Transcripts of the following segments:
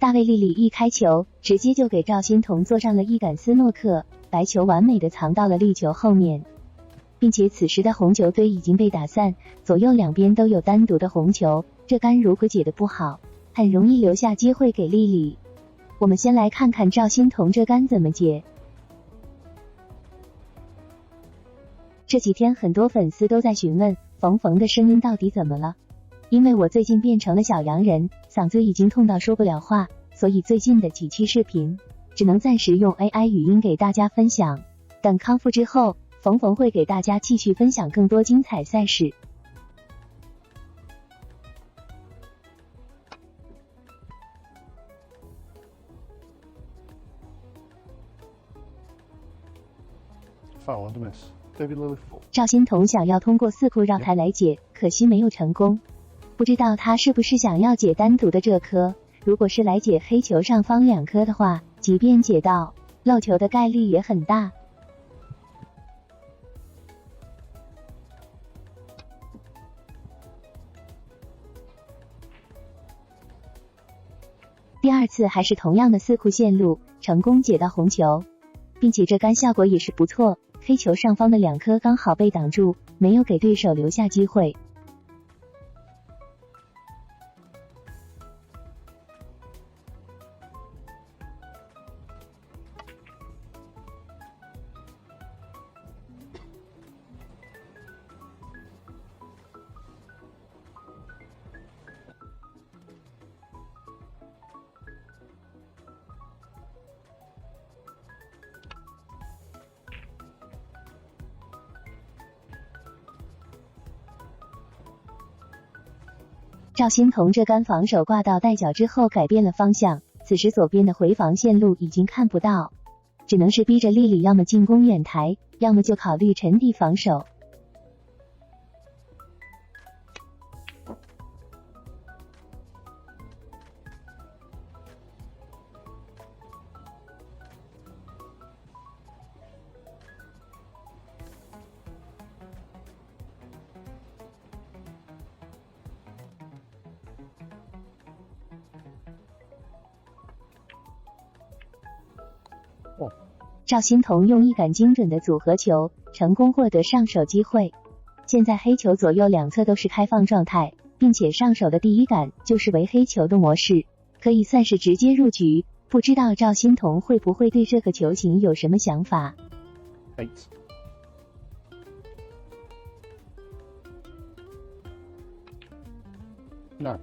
大卫丽丽一开球，直接就给赵心童做上了一杆斯诺克，白球完美的藏到了绿球后面，并且此时的红球堆已经被打散，左右两边都有单独的红球，这杆如果解得不好，很容易留下机会给丽丽。我们先来看看赵心童这杆怎么解。这几天很多粉丝都在询问冯的声音到底怎么了，因为我最近变成了小洋人，嗓子已经痛到说不了话，所以最近的几期视频只能暂时用 AI 语音给大家分享，等康复之后，冯会给大家继续分享更多精彩赛事。赵心童想要通过4库绕台来解，可惜没有成功。不知道他是不是想要解单独的这颗，如果是来解黑球上方2颗的话，即便解到漏球的概率也很大。第二次还是同样的4库线路，成功解到红球，并且这杆效果也是不错，黑球上方的2颗刚好被挡住，没有给对手留下机会。赵心童这杆防守挂到带脚之后改变了方向，此时左边的回防线路已经看不到，只能是逼着丽丽要么进攻远台，要么就考虑沉地防守。赵心童用一杆精准的组合球，成功获得上手机会。现在黑球左右两侧都是开放状态，并且上手的第一杆就是为黑球的模式，可以算是直接入局。不知道赵心童会不会对这个球型有什么想法？8 9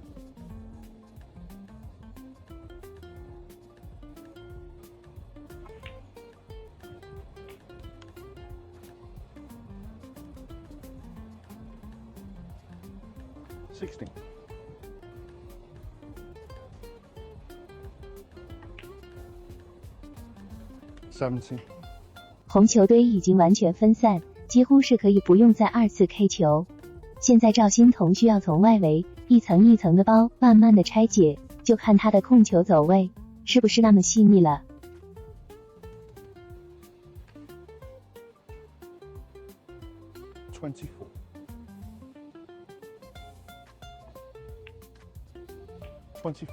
16 17。红球堆已经完全分散，几乎是可以不用再2次 K 球。现在赵心童需要从外围一层一层的包慢慢的拆解，就看他的控球走位是不是那么细腻了。24 25 32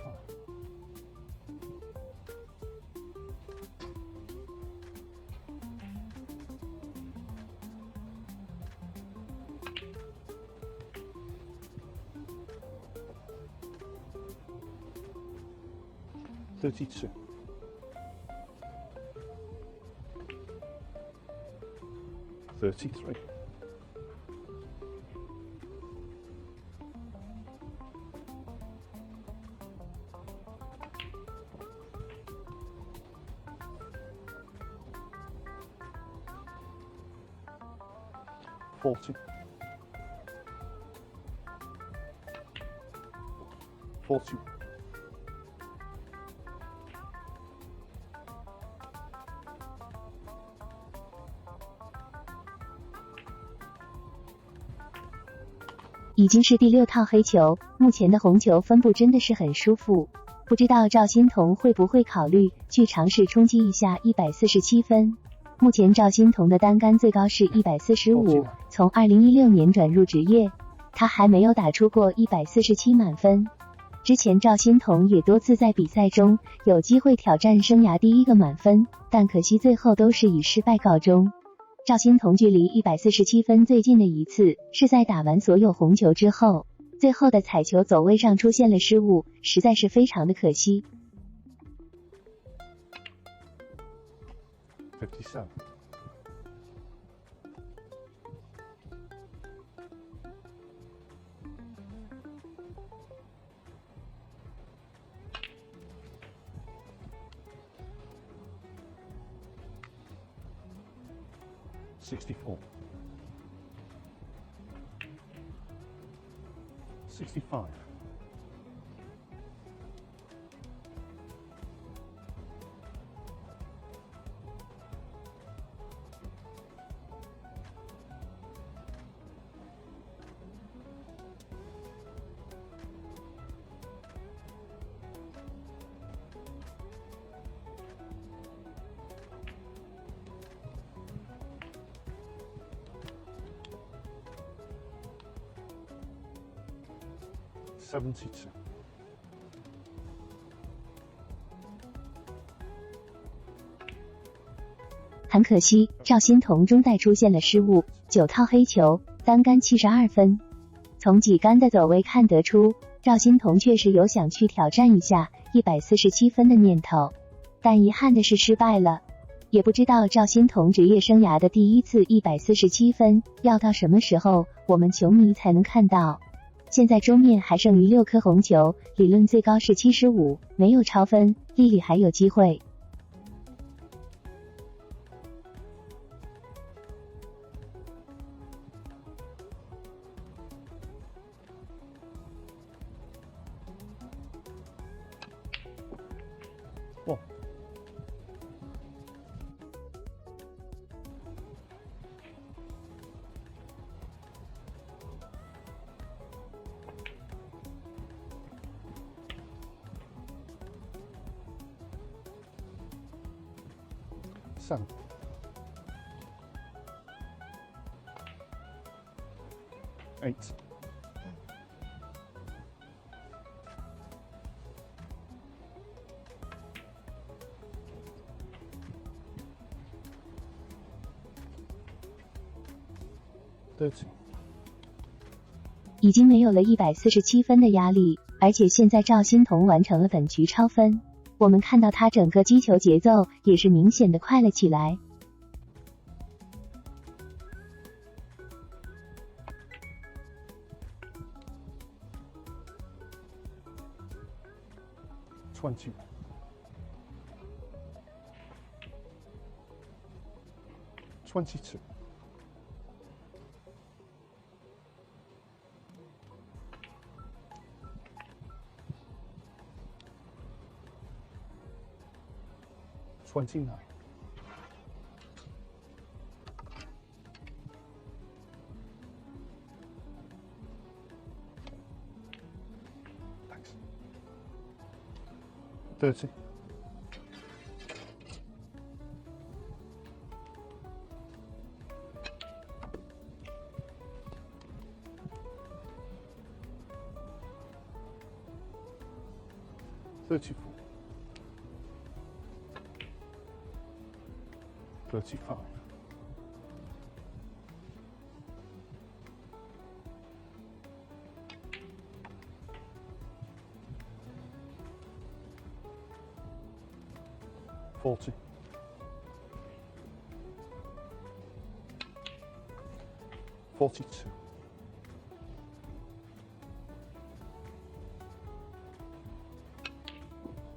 33 40 41 已经是第6套黑球，目前的红球分布真的是很舒服。不知道赵心童会不会考虑去尝试冲击一下147分。目前赵心童的单杆最高是145，从2016年转入职业，他还没有打出过147满分。之前赵心童也多次在比赛中有机会挑战生涯第一个满分，但可惜最后都是以失败告终。赵心童距离147分最近的一次是在打完所有红球之后，最后的彩球走位上出现了失误，实在是非常的可惜。57. 64. 65. 72. 很可惜，赵心童中带出现了失误，9套黑球，单杆72分。从几杆的走位看得出，赵心童确实有想去挑战一下147分的念头，但遗憾的是失败了。也不知道赵心童职业生涯的第一次147分要到什么时候，我们球迷才能看到。现在桌面还剩余6颗红球，理论最高是75，没有超分，丽丽还有机会。哦。7. 8. 30. 已经没有了147分的压力，而且现在赵心童完成了本局超分。我们看到他整个击球节奏也是明显的快了起来。20. 22. 29. 30. 34. 35. 40. 42.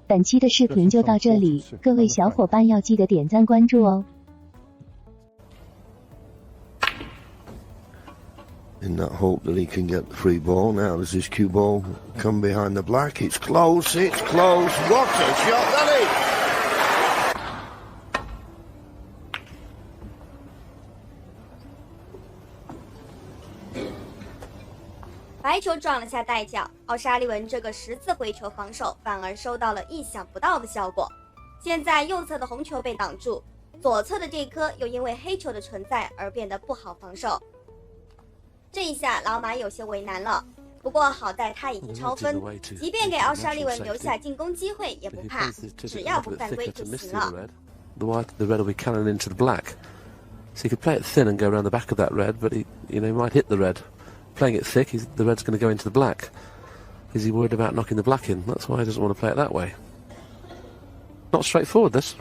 本期的视频就到这里，各位小伙伴要记得点赞关注哦。In that hope that he can get the free ball. Now there's his cue ball come behind the black. It's close, it's close. What a shot that is! 白球撞了下带脚，奥沙利文这个十字回球防守反而收到了意想不到的效果。现在右侧的红球被挡住，左侧的这颗又因为黑球的存在而变得不好防守。这一下老马有些为难了，不过好在他已经超分，即便给奥沙利文留下进攻机会也不怕，只要不犯规就行了。The red will be cannon into the black, so he could play it thin and go around the back of that red, but he might hit the red. Playing it thick, the red's going to go into the black. Is he worried about knocking the black in? That's why he doesn't want to play it that way. Not straightforward, this.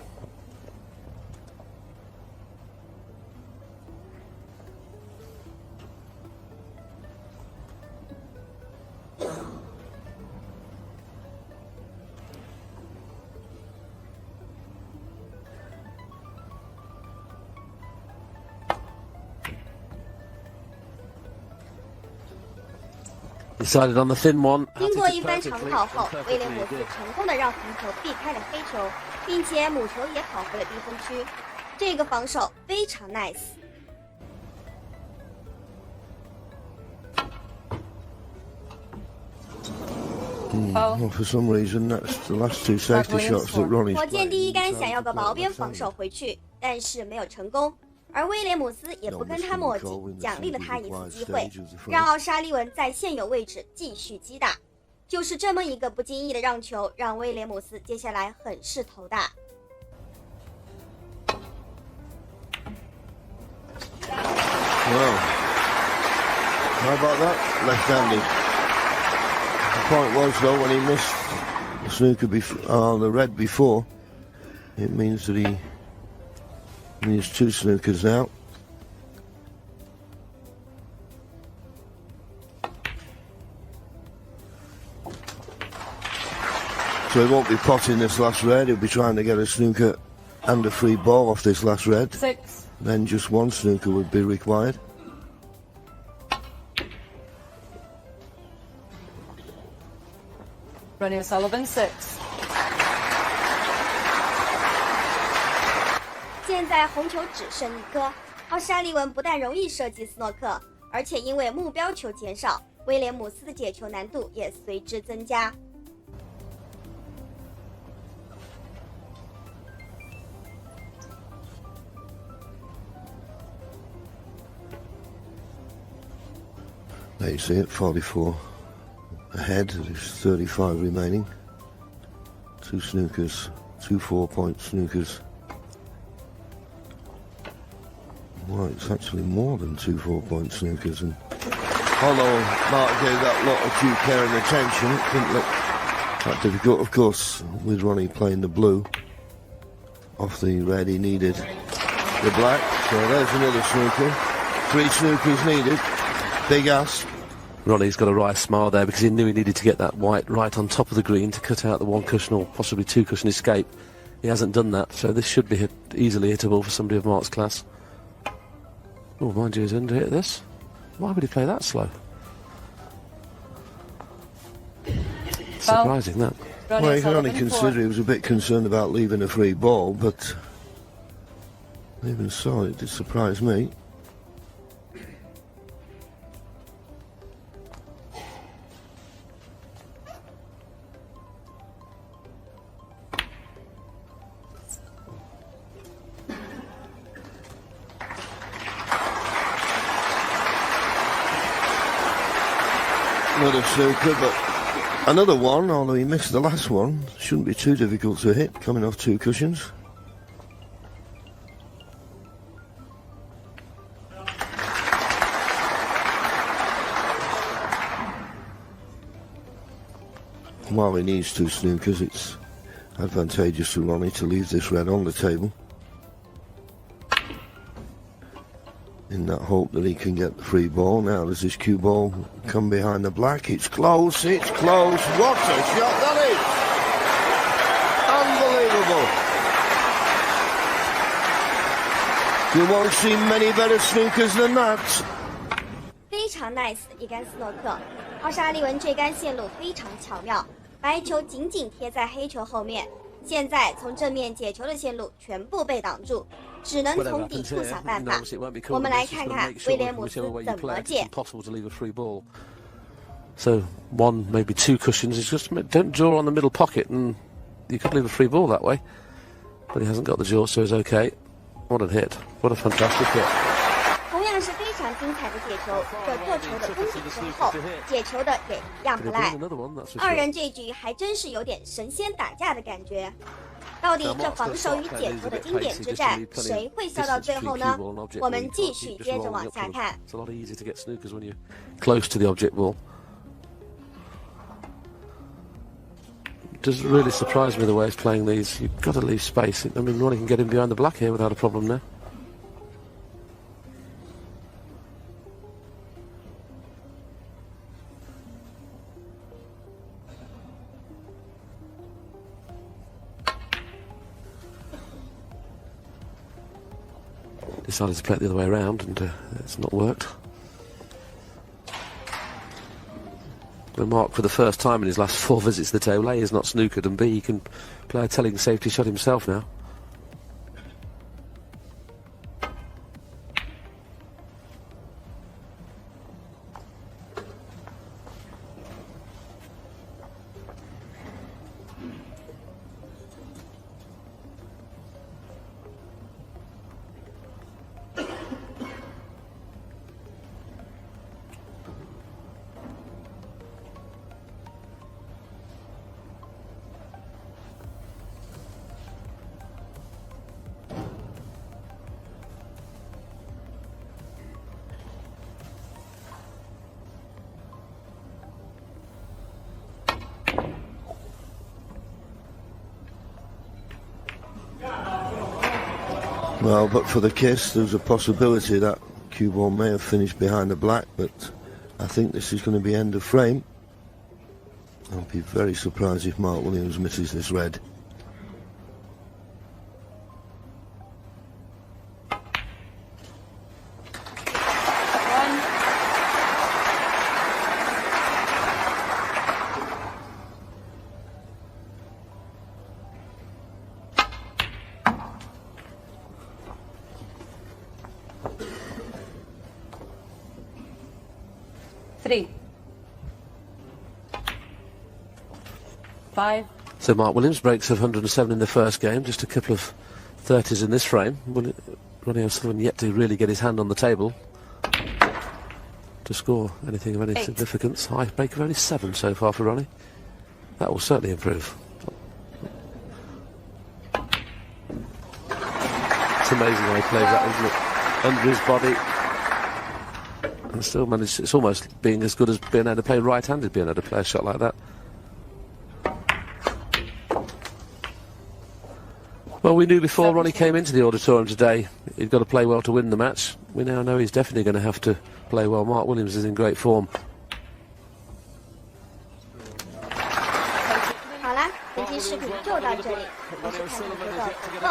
Decided on the thin one. 经过一番长跑后，威廉姆斯成功的让红球避开了黑球，并且母球也跑回了低分区。这个防守非常 nice。Well, for some reason, that's the last two safety shots that Ronnie's 火箭第一杆想要个薄边防守回去，但是没有成功。而威廉姆斯也不跟他墨迹，奖励了他一次机会，让奥沙利文在现有位置继续击打。就是这么一个不经意的让球，让威廉姆斯接下来很是头大。Well, how about that? Left-handed. The point was, though, when he missed the snooker the red before, it means that he needs two snookers now. So he won't be potting this last red, he'll be trying to get a snooker and a free ball off this last red. 6. Then just one snooker would be required. Ronnie O'Sullivan, 6. 现在红球只剩一颗，奥沙利文不但容易射击斯诺克，而且因为目标球减少，威廉姆斯的解球难度也随之增加。There you see it, 44 ahead, there's 35 remaining. Two snookers, two 4-point snookers. Well, it's actually more than two 4-point snookers. And although Mark gave that lot of due care and attention, it didn't look that difficult. Of course, with Ronnie playing the blue off the red, he needed the black. So there's another snooker. 3 snookers needed. Big ass. Ronnie's got a wry smile there because he knew he needed to get that white right on top of the green to cut out the one cushion or possibly 2 cushion escape. He hasn't done that, so this should be easily hittable for somebody of Mark's class. Oh, mind you, he's under hit this. Why would he play that slow? Surprising, that. Well, you can only consider he was a bit concerned about leaving a free ball, but even so, it did surprise me. Another snooker, but another one, although he missed the last one. Shouldn't be too difficult to hit, coming off 2 cushions. While he needs 2 snookers, it's advantageous to Ronnie to leave this red on the table, in that hope that he can get the free ball. Now does this cue ball come behind the black? It's close, it's close. What a shot that is! Unbelievable. You won't see many better snookers than that. 非常 nice 的一杆斯诺克，奥沙利文这杆线路非常巧妙，白球紧紧贴在黑球后面，现在从正面解球的线路全部被挡住，只能从底部想办法。我们来看看威廉姆斯怎么解。So 1, maybe 2 cushions. It's just don't draw on the middle pocket, and you could leave a free ball that way. But he hasn't got the jaw, so it's okay. What a hit! What a fantastic hit! 同样样是非常精彩的解球，这做球的功底深厚，解球的也一样不赖。二人这局还真是有点神仙打架的感觉。到底这防守与解球的经典之战，谁会笑到最后呢？我们继续接着往下看。Close to the object ball. Doesn't really surprise me the way he's playing these. You've got to leave space. I mean, Ronnie can get him behind the black here without a problem now. Decided to play it the other way around, and it's not worked. Mark, for the first time in his last 4 visits to the table, A, is not snookered, and B, he can play a telling safety shot himself now. Well, but for the kiss, there's a possibility that cue ball may have finished behind the black, but I think this is going to be end of frame. I'll be very surprised if Mark Williams misses this red. So Mark Williams breaks of 107 in the first game, just a couple of 30s in this frame. Ronnie O'Sullivan yet to really get his hand on the table to score anything of any significance. High break of only 7 so far for Ronnie. That will certainly improve. It's amazing how he plays that, isn't it? Under his body. And still managed, it's almost being as good as being able to play right-handed, being able to play a shot like that. Well, we knew before Ronnie came into the auditorium today he'd got to play well to win the match. We now know he's definitely going to have to play well. Mark Williams is in great form. 好啦，本期视频就到这里。我是看球的土豆，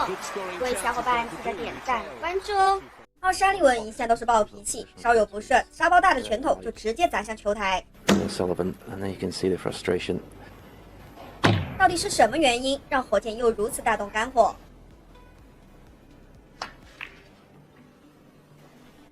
各位小伙伴记得点赞关注哦。奥沙利文一向都是暴脾气，稍有不慎，沙包大的拳头就直接砸向球台。Sullivan, and then you can see the frustration. 到底是什么原因让火箭又如此大动肝火？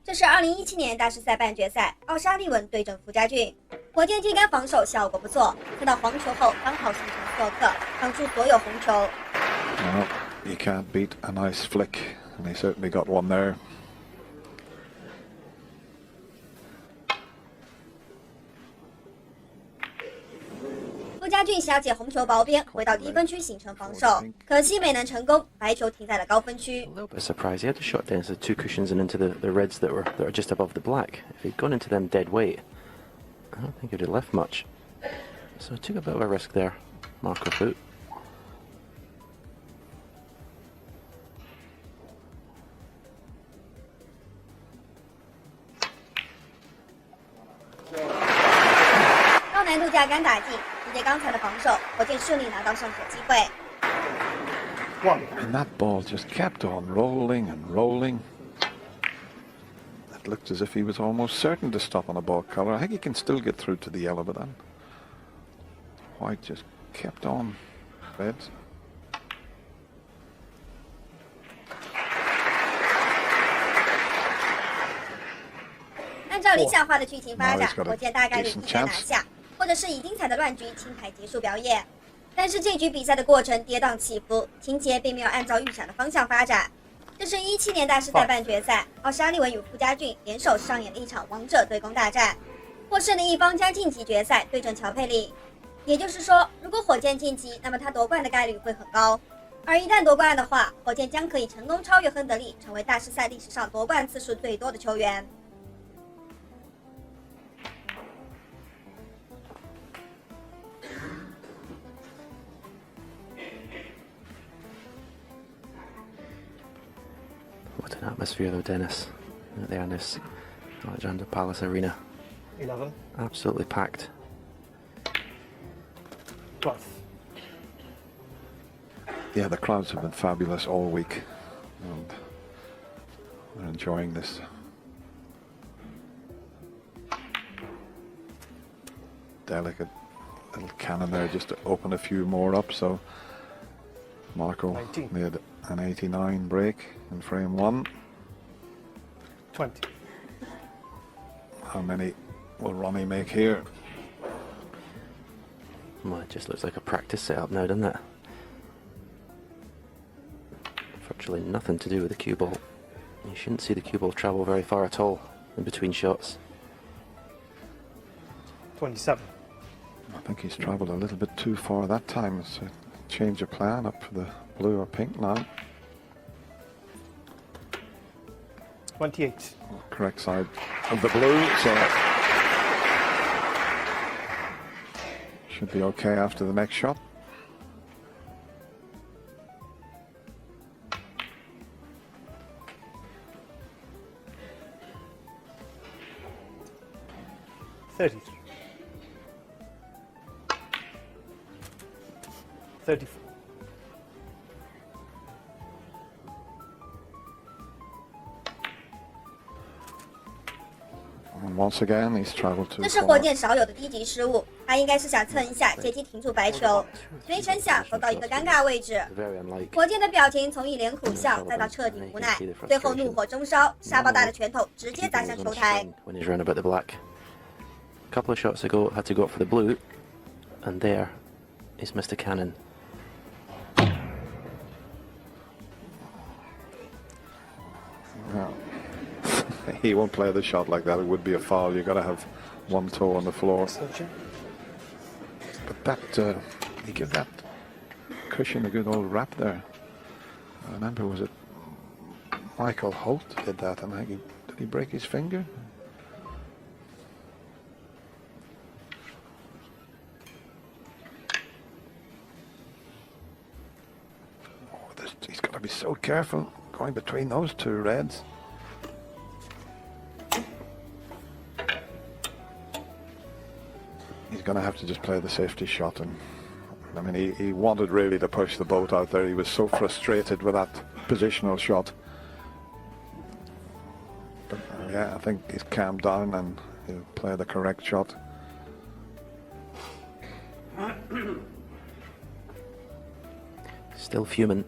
这是2017年大师赛半决赛，奥沙利文对阵傅家俊。火箭接杆防守效果不错，看到黄球后刚好形成斯诺克，挡住所有红球。Well, you can't beat a nice flick, and they certainly got one there. 傅家俊小解红球薄边，回到低分区形成防守，可惜没能成功，白球停在了高分区。 A little bit surprised. He had to shot down to 2 cushions and into the reds that are just above the black. If he'd gone into them dead weight, I don't think he'd have left much. So he took a bit of a risk there. Marker boot. 高难度架杆打进，凭借刚才的防守，火箭顺利拿到上手机会。 And that ball just kept on rolling and rolling. It looked as if he was almost certain to stop on a ball color. I think he can still get through to the yellow, but then white just kept on. Reds. 按照理想化的剧情发展，火箭大概率应该拿下，或者是以精彩的乱局清牌结束表演。但是这局比赛的过程跌宕起伏，情节并没有按照预想的方向发展。这是17年大师代半决赛，奥沙利文与傅家俊联手上演了一场王者对攻大战，获胜的一方将晋级决赛对阵乔佩里。也就是说，如果火箭晋级，那么他夺冠的概率会很高。而一旦夺冠的话，火箭将可以成功超越亨德利，成为大师赛历史上夺冠次数最多的球员。What an atmosphere though, Dennis. There in this Alexander Palace Arena. 11. Absolutely packed. 12. Yeah, the crowds have been fabulous all week, and they're enjoying this. Delicate little cannon there just to open a few more up, so Marco 19. made an 89 break in frame 1. 20. How many will Ronnie make here? Well, it just looks like a practice setup now, doesn't it? Virtually nothing to do with the cue ball. You shouldn't see the cue ball travel very far at all in between shots. 27. I think he's travelled a little bit too far that time. It's a change of plan up for the blue or pink now. 28. Correct side of the blue, so should be okay after the next shot. $33. 34. And once again, he's travelled too 这是 far. 火箭少有的低级失误，他应该是想蹭一下，借机停住白球，没成想投到一个尴尬位置。 Very unlike. 火箭的表情从一脸苦笑，再到彻底无奈，最后怒火中烧，沙包大的拳头直接砸向球台。 When he's round about the black. A couple of shots ago, had to go up for the blue, and there is Mr. Cannon. Yeah. He won't play the shot like that. It would be a foul. You've got to have one toe on the floor. But that, he gave that cushion a good old rap there. I remember, was it Michael Holt did that, and I think did he break his finger? Oh, he's got to be so careful going between those two reds. He's going to have to just play the safety shot, and I mean he wanted really to push the boat out there. He was so frustrated with that positional shot. But yeah, I think he's calmed down and he'll play the correct shot. Still fuming.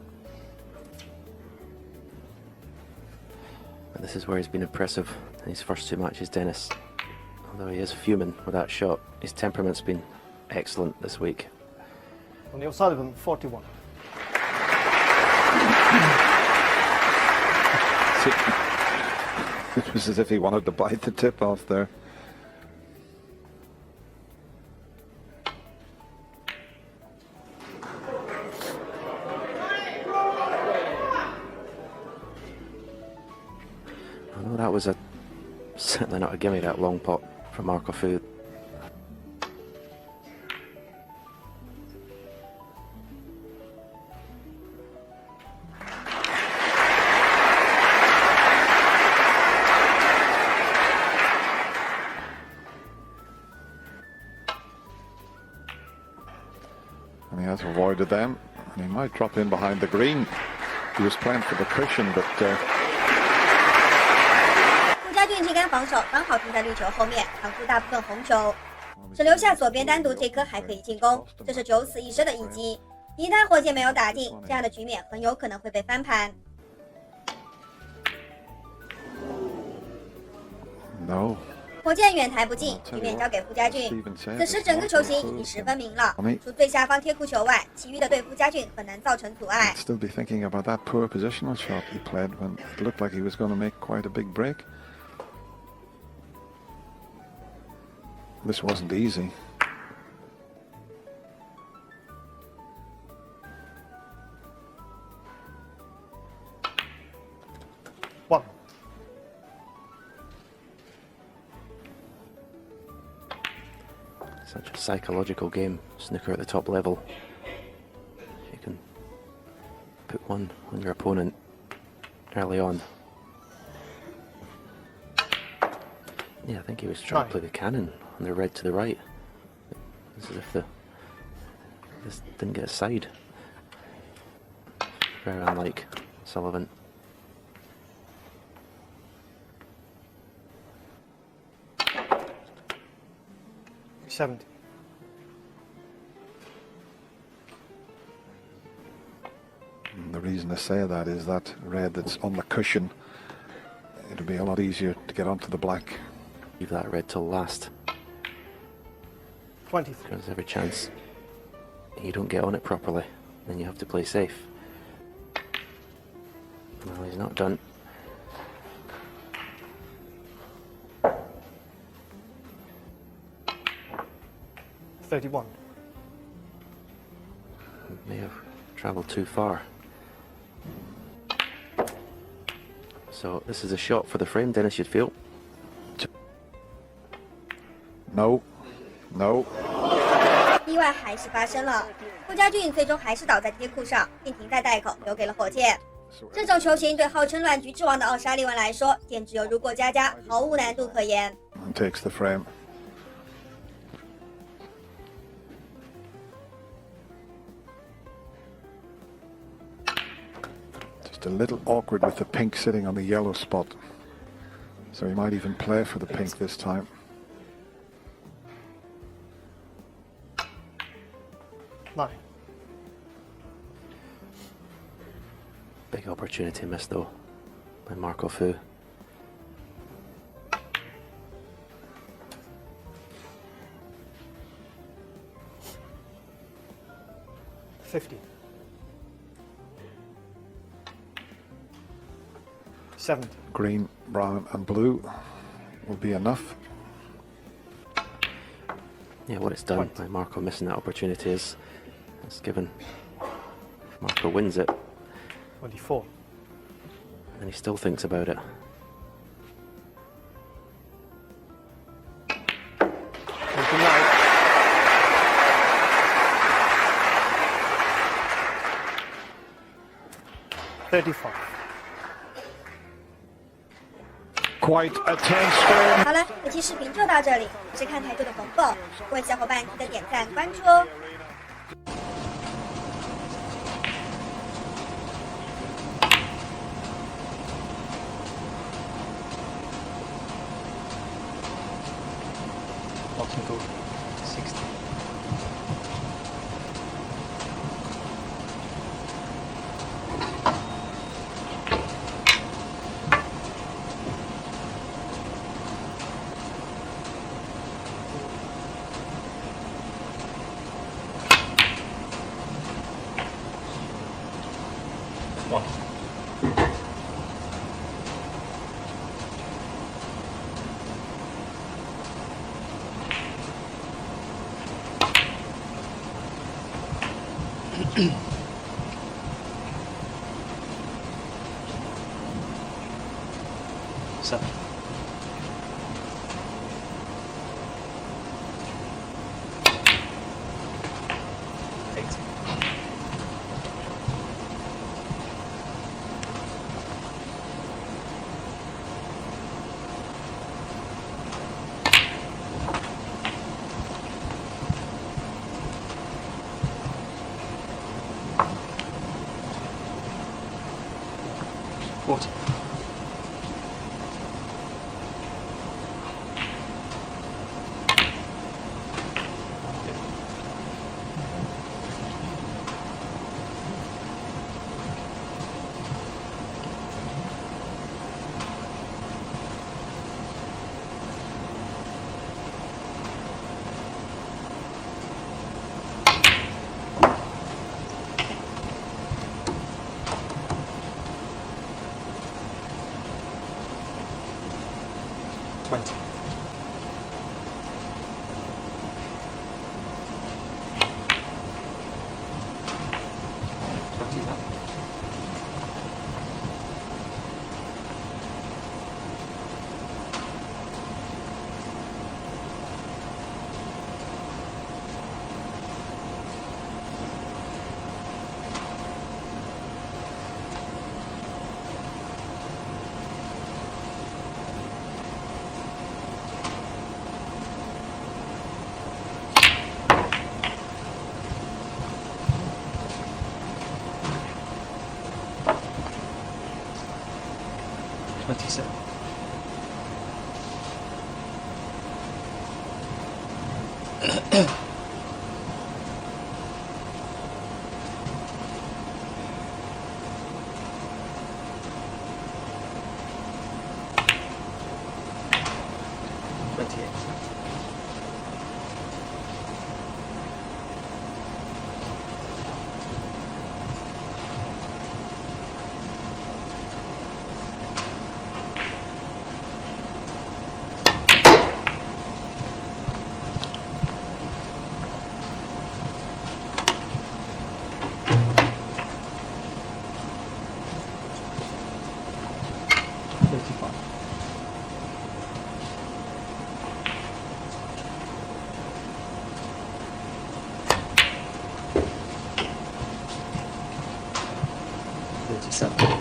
And this is where he's been impressive in his first 2 matches, Dennis. Although he is fuming with that shot, his temperament's been excellent this week. O'Neill Sullivan, 41. It was as if he wanted to bite the tip off there. I know that was certainly not a gimme, that long pot from Marco Fu. And he has avoided them, and he might drop in behind the green. He was playing for the cushion, but 傅家俊这杆防守刚好停在绿球后面，挡住大部分红球，只留下左边单独这颗还可以进攻，这是9死1生的一击。一旦火箭没有打进，这样的局面很有可能会被翻盘。no. 火箭远台不进，局面交给傅家俊。此时整个球形已经十分明朗，除最下方贴库球外，其余的对傅家俊很难造成阻碍。 Still be thinking about that poor positional shot he played when it looked like he was going to make quite a big break. This wasn't easy. One. Such a psychological game, snooker at the top level. You can put one on your opponent early on. Yeah, I think he was trying to play the cannon on the red to the right. It's as if this didn't get a side. Very unlike Sullivan. $70. And the reason I say that is that red that's on the cushion, it'll be a lot easier to get onto the black. Leave that red till last. 23. There's every chance you don't get on it properly, then you have to play safe. Well, he's not done. $31. May have travelled too far. So this is a shot for the frame, Dennis, you'd feel. No. No. 意外还是发生了，傅家俊最终还是倒在贴库上，并停在袋口，留给了火箭。这种球形对号称乱局之王的奥沙利文来说，简直有如过家家，毫无难度可言。And takes the frame. Just a little awkward with the pink sitting on the yellow spot. So he might even play for the pink this time. 9. Big opportunity missed though by Marco Fu. $50. 70. Green, brown and blue will be enough. Yeah, what it's done by Marco missing that opportunity is it's given. If Marco wins it, 24. and he still thinks about it. $35. Quite a tense frame. 好了，本期视频就到这里，我是看台球的冯凤，各位小伙伴记得点赞关注哦。Technical 60. One. Seven. 8. Quarter. 20. 20 up. 27. 28. 35. 37.